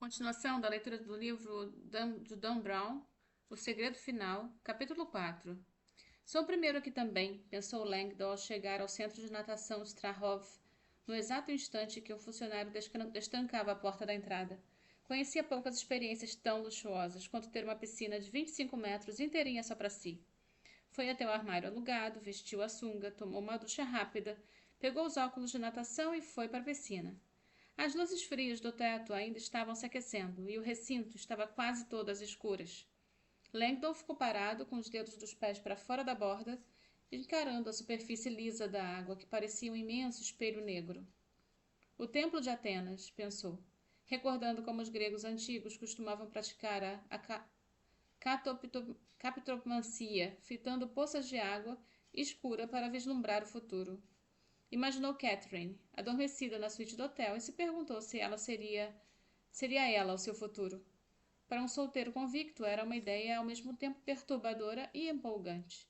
Continuação da leitura do livro de Dan Brown, O Segredo Final, capítulo 4. Sou o primeiro aqui também, pensou Langdon ao chegar ao centro de natação Strahov, no exato instante que o funcionário destrancava a porta da entrada. Conhecia poucas experiências tão luxuosas quanto ter uma piscina de 25 metros inteirinha só para si. Foi até o armário alugado, vestiu a sunga, tomou uma ducha rápida, pegou os óculos de natação e foi para a piscina. As luzes frias do teto ainda estavam se aquecendo e o recinto estava quase todo às escuras. Langdon ficou parado, com os dedos dos pés para fora da borda, encarando a superfície lisa da água que parecia um imenso espelho negro. O templo de Atenas, pensou, recordando como os gregos antigos costumavam praticar a capitomancia, fitando poças de água escura para vislumbrar o futuro. Imaginou Catherine, adormecida na suíte do hotel, e se perguntou se ela seria ela o seu futuro. Para um solteiro convicto, era uma ideia ao mesmo tempo perturbadora e empolgante.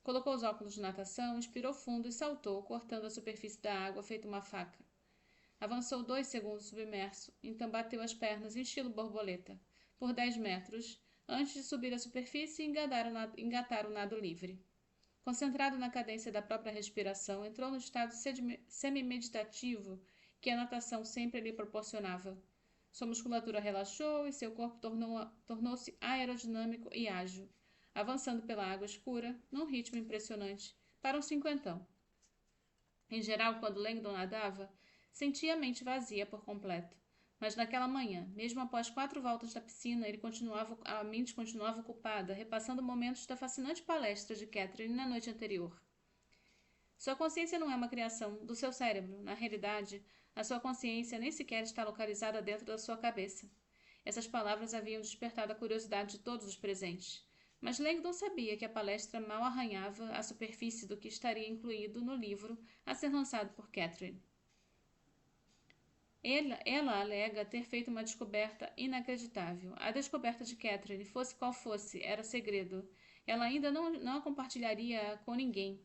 Colocou os óculos de natação, inspirou fundo e saltou, cortando a superfície da água feito uma faca. Avançou 2 segundos submerso, então bateu as pernas em estilo borboleta, por 10 metros, antes de subir à superfície e engatar o nado livre. Concentrado na cadência da própria respiração, entrou no estado semi-meditativo que a natação sempre lhe proporcionava. Sua musculatura relaxou e seu corpo tornou-se aerodinâmico e ágil, avançando pela água escura, num ritmo impressionante, para um cinquentão. Em geral, quando Langdon nadava, sentia a mente vazia por completo. Mas naquela manhã, mesmo após 4 voltas da piscina, a mente continuava ocupada, repassando momentos da fascinante palestra de Catherine na noite anterior. Sua consciência não é uma criação do seu cérebro. Na realidade, a sua consciência nem sequer está localizada dentro da sua cabeça. Essas palavras haviam despertado a curiosidade de todos os presentes. Mas Langdon sabia que a palestra mal arranhava a superfície do que estaria incluído no livro a ser lançado por Catherine. Ela alega ter feito uma descoberta inacreditável. A descoberta de Catherine, fosse qual fosse, era segredo. Ela ainda não a compartilharia com ninguém,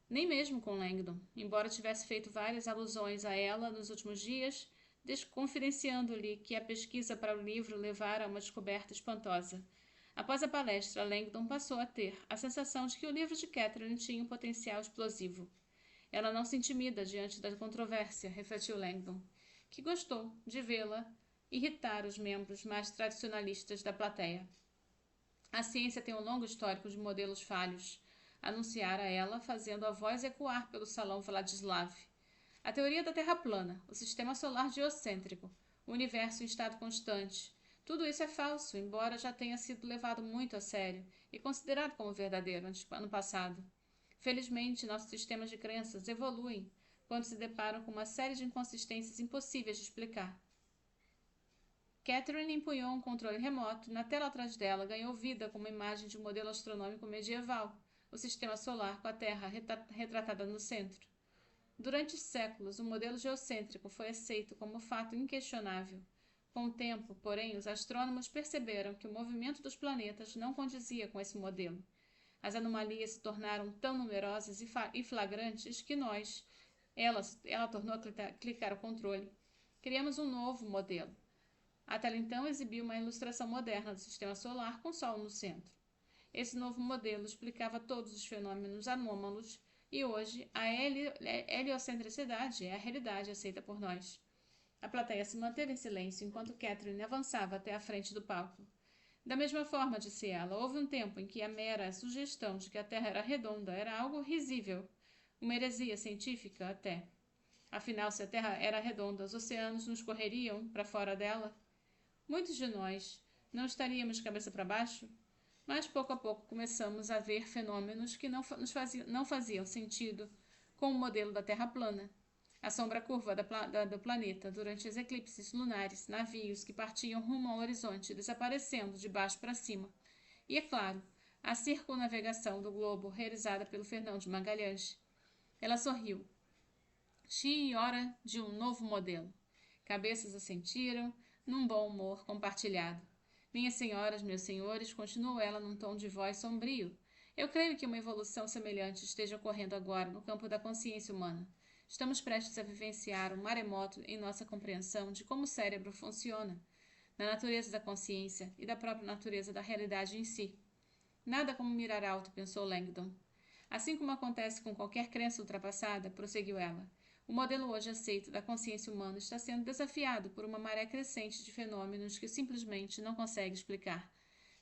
nem mesmo com Langdon, embora tivesse feito várias alusões a ela nos últimos dias, confidenciando-lhe que a pesquisa para o livro levara a uma descoberta espantosa. Após a palestra, Langdon passou a ter a sensação de que o livro de Catherine tinha um potencial explosivo. Ela não se intimida diante da controvérsia, refletiu Langdon, que gostou de vê-la irritar os membros mais tradicionalistas da plateia. A ciência tem um longo histórico de modelos falhos, anunciara ela, fazendo a voz ecoar pelo salão Vladislav. A teoria da Terra plana, o sistema solar geocêntrico, o universo em estado constante. Tudo isso é falso, embora já tenha sido levado muito a sério e considerado como verdadeiro ano passado. Felizmente, nossos sistemas de crenças evoluem quando se deparam com uma série de inconsistências impossíveis de explicar. Catherine empunhou um controle remoto. Na tela atrás dela ganhou vida com uma imagem de um modelo astronômico medieval, o sistema solar com a Terra retratada no centro. Durante séculos, o modelo geocêntrico foi aceito como fato inquestionável. Com o tempo, porém, os astrônomos perceberam que o movimento dos planetas não condizia com esse modelo. As anomalias se tornaram tão numerosas e flagrantes que ela tornou a clicar o controle. Criamos um novo modelo. A tela então exibiu uma ilustração moderna do sistema solar com o Sol no centro. Esse novo modelo explicava todos os fenômenos anômalos e hoje a heliocentricidade é a realidade aceita por nós. A plateia se manteve em silêncio enquanto Catherine avançava até a frente do palco. Da mesma forma, disse ela, houve um tempo em que a mera sugestão de que a Terra era redonda era algo risível, uma heresia científica até. Afinal, se a Terra era redonda, os oceanos nos correriam para fora dela? Muitos de nós não estaríamos de cabeça para baixo? Mas pouco a pouco começamos a ver fenômenos que não faziam sentido com o modelo da Terra plana. A sombra curva do planeta durante os eclipses lunares, navios que partiam rumo ao horizonte, desaparecendo de baixo para cima. E, é claro, a circunnavegação do globo realizada pelo Fernão de Magalhães. Ela sorriu. Hora de um novo modelo. Cabeças assentiram, num bom humor compartilhado. Minhas senhoras, meus senhores, continuou ela num tom de voz sombrio, eu creio que uma evolução semelhante esteja ocorrendo agora no campo da consciência humana. Estamos prestes a vivenciar um maremoto em nossa compreensão de como o cérebro funciona, na natureza da consciência e da própria natureza da realidade em si. Nada como mirar alto, pensou Langdon. Assim como acontece com qualquer crença ultrapassada, prosseguiu ela, o modelo hoje aceito da consciência humana está sendo desafiado por uma maré crescente de fenômenos que simplesmente não consegue explicar.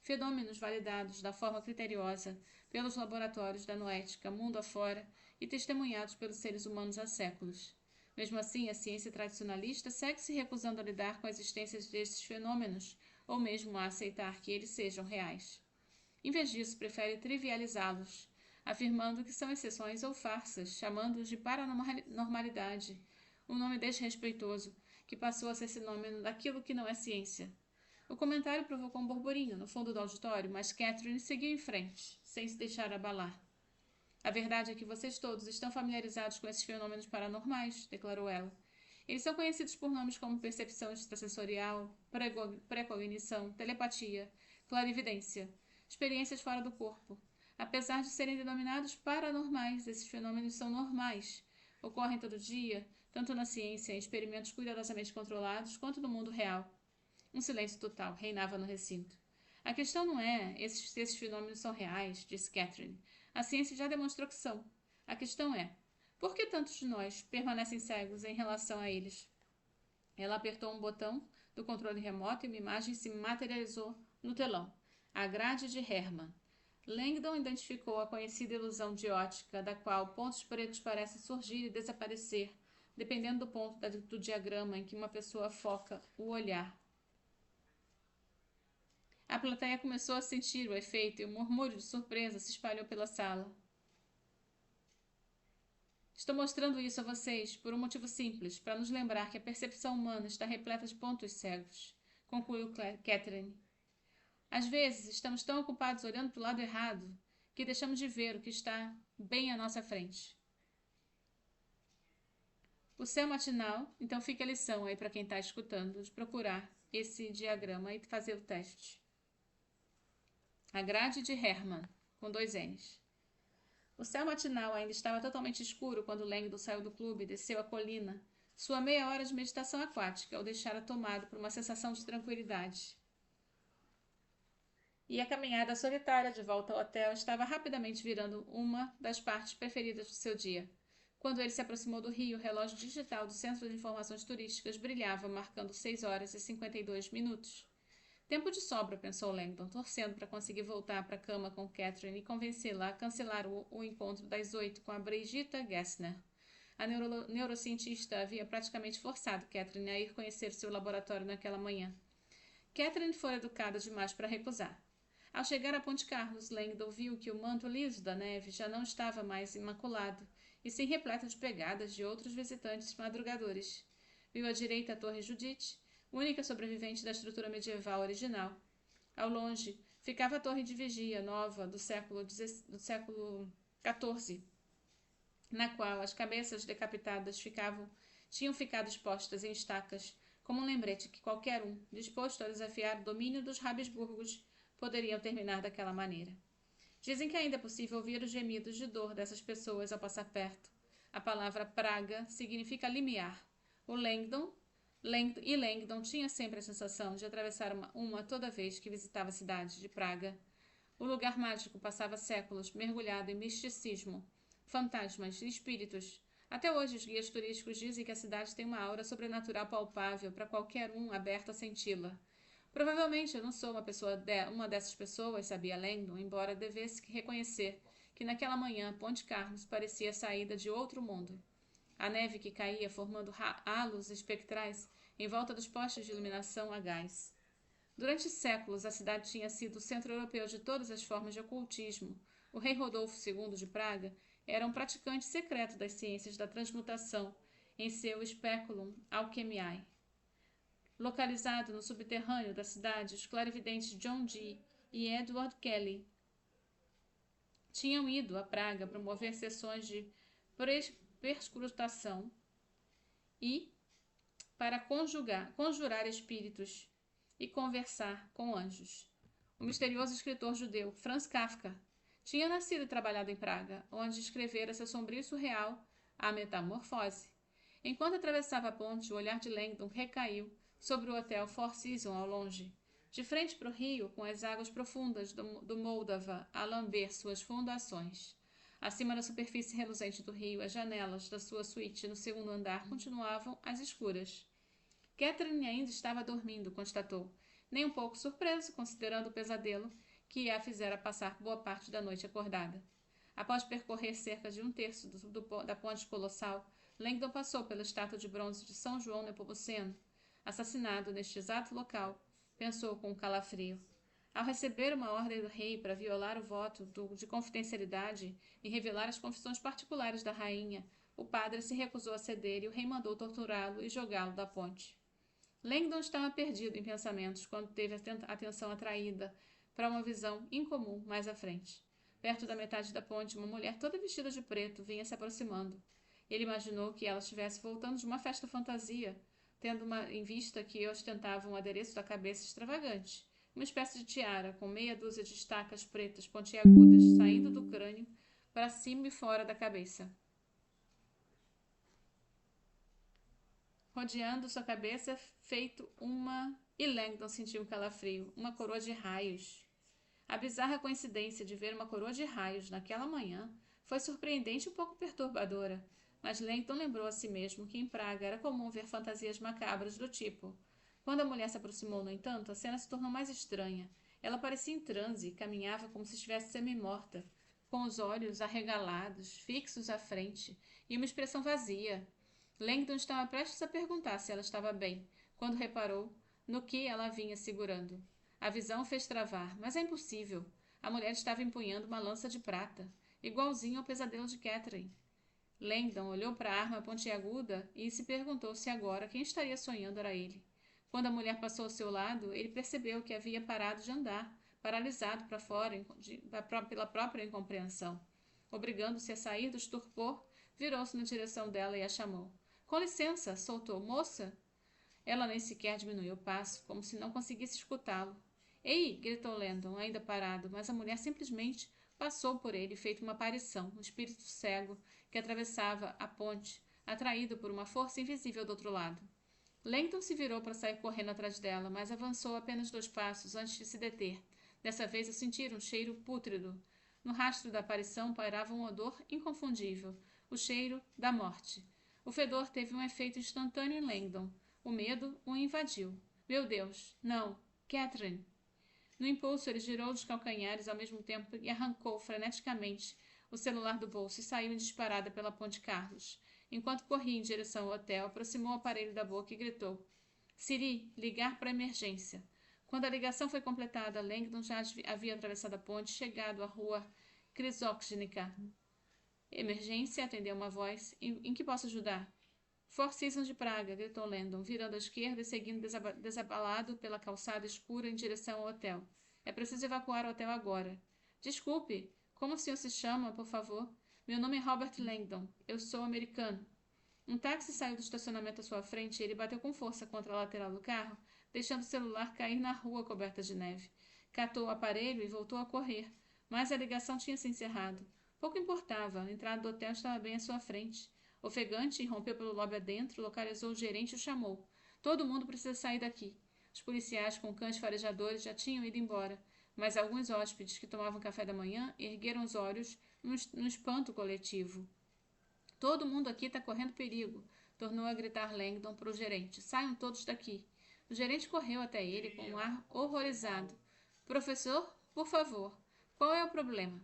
Fenômenos validados da forma criteriosa pelos laboratórios da noética mundo afora e testemunhados pelos seres humanos há séculos. Mesmo assim, a ciência tradicionalista segue se recusando a lidar com a existência desses fenômenos, ou mesmo a aceitar que eles sejam reais. Em vez disso, prefere trivializá-los, afirmando que são exceções ou farsas, chamando-os de paranormalidade, um nome desrespeitoso que passou a ser sinônimo daquilo que não é ciência. O comentário provocou um burburinho no fundo do auditório, mas Catherine seguiu em frente, sem se deixar abalar. A verdade é que vocês todos estão familiarizados com esses fenômenos paranormais, declarou ela. Eles são conhecidos por nomes como percepção extrasensorial, precognição, telepatia, clarividência, experiências fora do corpo. Apesar de serem denominados paranormais, esses fenômenos são normais. Ocorrem todo dia, tanto na ciência, em experimentos cuidadosamente controlados, quanto no mundo real. Um silêncio total reinava no recinto. A questão não é se esses fenômenos são reais, disse Catherine. A ciência já demonstrou que são. A questão é, por que tantos de nós permanecem cegos em relação a eles? Ela apertou um botão do controle remoto e uma imagem se materializou no telão. A grade de Hermann. Langdon identificou a conhecida ilusão de ótica, da qual pontos pretos parecem surgir e desaparecer, dependendo do ponto do diagrama em que uma pessoa foca o olhar. A plateia começou a sentir o efeito e um murmúrio de surpresa se espalhou pela sala. Estou mostrando isso a vocês por um motivo simples, para nos lembrar que a percepção humana está repleta de pontos cegos, concluiu Catherine. Às vezes, estamos tão ocupados olhando para o lado errado que deixamos de ver o que está bem à nossa frente. O céu matinal, então fica a lição aí para quem está escutando, de procurar esse diagrama e fazer o teste. A grade de Hermann, com 2 N's. O céu matinal ainda estava totalmente escuro quando Langdon saiu do clube e desceu a colina, sua meia hora de meditação aquática o deixara tomado por uma sensação de tranquilidade. E a caminhada solitária de volta ao hotel estava rapidamente virando uma das partes preferidas do seu dia. Quando ele se aproximou do rio, o relógio digital do Centro de Informações Turísticas brilhava, marcando 6 horas e 52 minutos. Tempo de sobra, pensou Langdon, torcendo para conseguir voltar para a cama com Catherine e convencê-la a cancelar o encontro das 8 com a Brigitte Gessner. A neurocientista havia praticamente forçado Catherine a ir conhecer seu laboratório naquela manhã. Catherine fora educada demais para recusar. Ao chegar a Ponte Carlos, Langdon viu que o manto liso da neve já não estava mais imaculado, e sim repleto de pegadas de outros visitantes madrugadores. Viu à direita a Torre Judith, única sobrevivente da estrutura medieval original. Ao longe, ficava a torre de vigia nova do século XIV, na qual as cabeças decapitadas tinham ficado expostas em estacas, como um lembrete que qualquer um, disposto a desafiar o domínio dos Habsburgos, poderia terminar daquela maneira. Dizem que ainda é possível ouvir os gemidos de dor dessas pessoas ao passar perto. A palavra praga significa limiar. Langdon tinha sempre a sensação de atravessar uma toda vez que visitava a cidade de Praga. O lugar mágico passava séculos mergulhado em misticismo, fantasmas e espíritos. Até hoje, os guias turísticos dizem que a cidade tem uma aura sobrenatural palpável para qualquer um aberto a senti-la. Provavelmente eu não sou uma dessas pessoas, sabia Langdon, embora devesse reconhecer que naquela manhã Ponte Carlos parecia saída de outro mundo. A neve que caía formando halos espectrais em volta dos postes de iluminação a gás. Durante séculos, a cidade tinha sido o centro europeu de todas as formas de ocultismo. O rei Rodolfo II de Praga era um praticante secreto das ciências da transmutação em seu Speculum Alchemiae. Localizado no subterrâneo da cidade, os clarividentes John Dee e Edward Kelly tinham ido a Praga promover sessões de perscrutação e para conjurar espíritos e conversar com anjos. O misterioso escritor judeu Franz Kafka tinha nascido e trabalhado em Praga, onde escrevera seu sombrio e surreal a metamorfose. Enquanto atravessava a ponte, o olhar de Langdon recaiu sobre o hotel Four Seasons ao longe. De frente para o rio, com as águas profundas do Moldava a lamber suas fundações. Acima da superfície reluzente do rio, as janelas da sua suíte no segundo andar continuavam às escuras. Catherine ainda estava dormindo, constatou, nem um pouco surpreso, considerando o pesadelo que a fizera passar boa parte da noite acordada. Após percorrer cerca de um terço da ponte colossal, Langdon passou pela estátua de bronze de São João Nepomuceno, assassinado neste exato local, pensou com um calafrio. Ao receber uma ordem do rei para violar o voto de confidencialidade e revelar as confissões particulares da rainha, o padre se recusou a ceder e o rei mandou torturá-lo e jogá-lo da ponte. Langdon estava perdido em pensamentos quando teve a atenção atraída para uma visão incomum mais à frente. Perto da metade da ponte, uma mulher toda vestida de preto vinha se aproximando. Ele imaginou que ela estivesse voltando de uma festa fantasia, tendo em vista que ostentava um adereço da cabeça extravagante, uma espécie de tiara com meia dúzia de estacas pretas pontiagudas saindo do crânio para cima e fora da cabeça, rodeando sua cabeça feito uma... E Langdon sentiu um calafrio, uma coroa de raios. A bizarra coincidência de ver uma coroa de raios naquela manhã foi surpreendente e um pouco perturbadora, mas Langdon lembrou a si mesmo que em Praga era comum ver fantasias macabras do tipo. Quando a mulher se aproximou, no entanto, a cena se tornou mais estranha. Ela parecia em transe e caminhava como se estivesse semi-morta, com os olhos arregalados, fixos à frente, e uma expressão vazia. Langdon estava prestes a perguntar se ela estava bem, quando reparou no que ela vinha segurando. A visão fez travar, mas é impossível. A mulher estava empunhando uma lança de prata, igualzinho ao pesadelo de Catherine. Langdon olhou para a arma pontiaguda e se perguntou se agora quem estaria sonhando era ele. Quando a mulher passou ao seu lado, ele percebeu que havia parado de andar, paralisado para fora pela própria incompreensão. Obrigando-se a sair do estupor, virou-se na direção dela e a chamou. Com licença, soltou. Moça? Ela nem sequer diminuiu o passo, como se não conseguisse escutá-lo. Ei! Gritou Langdon, ainda parado, mas a mulher simplesmente passou por ele, feito uma aparição, um espírito cego, que atravessava a ponte, atraído por uma força invisível do outro lado. Langdon se virou para sair correndo atrás dela, mas avançou apenas 2 passos antes de se deter. Dessa vez, a sentir um cheiro pútrido. No rastro da aparição pairava um odor inconfundível, o cheiro da morte. O fedor teve um efeito instantâneo em Langdon. O medo o invadiu. Meu Deus, não! Catherine! No impulso, ele girou dos calcanhares ao mesmo tempo e arrancou freneticamente o celular do bolso e saiu em disparada pela Ponte Carlos. Enquanto corria em direção ao hotel, aproximou o aparelho da boca e gritou. Siri, ligar para emergência. Quando a ligação foi completada, Langdon já havia atravessado a ponte e chegado à rua Chrysognica. Emergência, atendeu uma voz. Em que posso ajudar? Four Seasons de Praga, gritou Langdon, virando à esquerda e seguindo desabalado pela calçada escura em direção ao hotel. É preciso evacuar o hotel agora. Desculpe, como o senhor se chama, por favor? Meu nome é Robert Langdon. Eu sou americano. Um táxi saiu do estacionamento à sua frente e ele bateu com força contra a lateral do carro, deixando o celular cair na rua coberta de neve. Catou o aparelho e voltou a correr, mas a ligação tinha se encerrado. Pouco importava, a entrada do hotel estava bem à sua frente. Ofegante, rompeu pelo lobby adentro, localizou o gerente e o chamou. Todo mundo precisa sair daqui. Os policiais com cães farejadores já tinham ido embora, mas alguns hóspedes que tomavam café da manhã ergueram os olhos no espanto coletivo. Todo mundo aqui está correndo perigo, tornou a gritar Langdon para o gerente. Saiam todos daqui. O gerente correu até ele com um ar horrorizado. Professor, por favor, qual é o problema?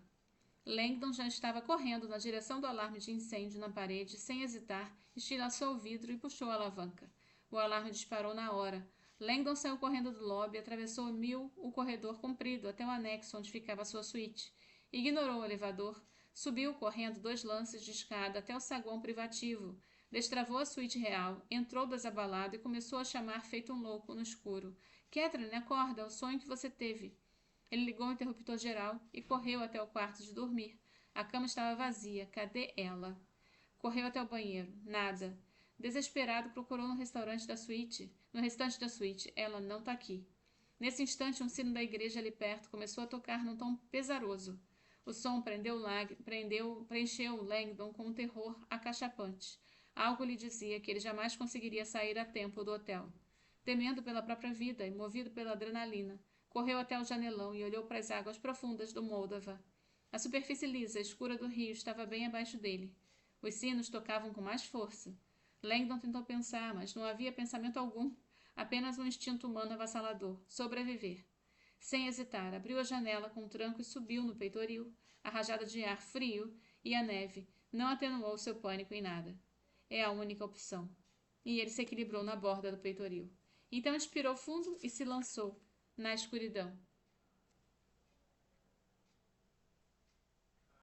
Langdon já estava correndo na direção do alarme de incêndio na parede, sem hesitar, estilhaçou o vidro e puxou a alavanca. O alarme disparou na hora. Langdon saiu correndo do lobby, atravessou o corredor comprido até o anexo onde ficava a sua suíte. Ignorou o elevador, subiu correndo 2 lances de escada até o saguão privativo, destravou a suíte real, entrou desabalado e começou a chamar feito um louco no escuro. Catherine, acorda, é o sonho que você teve. Ele ligou o interruptor geral e correu até o quarto de dormir. A cama estava vazia. Cadê ela? Correu até o banheiro. Nada. Desesperado, procurou no restante da suíte. Ela não está aqui. Nesse instante, um sino da igreja ali perto começou a tocar num tom pesaroso. O som preencheu Langdon com um terror acachapante. Algo lhe dizia que ele jamais conseguiria sair a tempo do hotel. Temendo pela própria vida e movido pela adrenalina, correu até o janelão e olhou para as águas profundas do Moldava. A superfície lisa e escura do rio estava bem abaixo dele. Os sinos tocavam com mais força. Langdon tentou pensar, mas não havia pensamento algum. Apenas um instinto humano avassalador. Sobreviver. Sem hesitar, abriu a janela com um tranco e subiu no peitoril. A rajada de ar frio e a neve não atenuou seu pânico em nada. É a única opção. E ele se equilibrou na borda do peitoril. Então expirou fundo e se lançou na escuridão.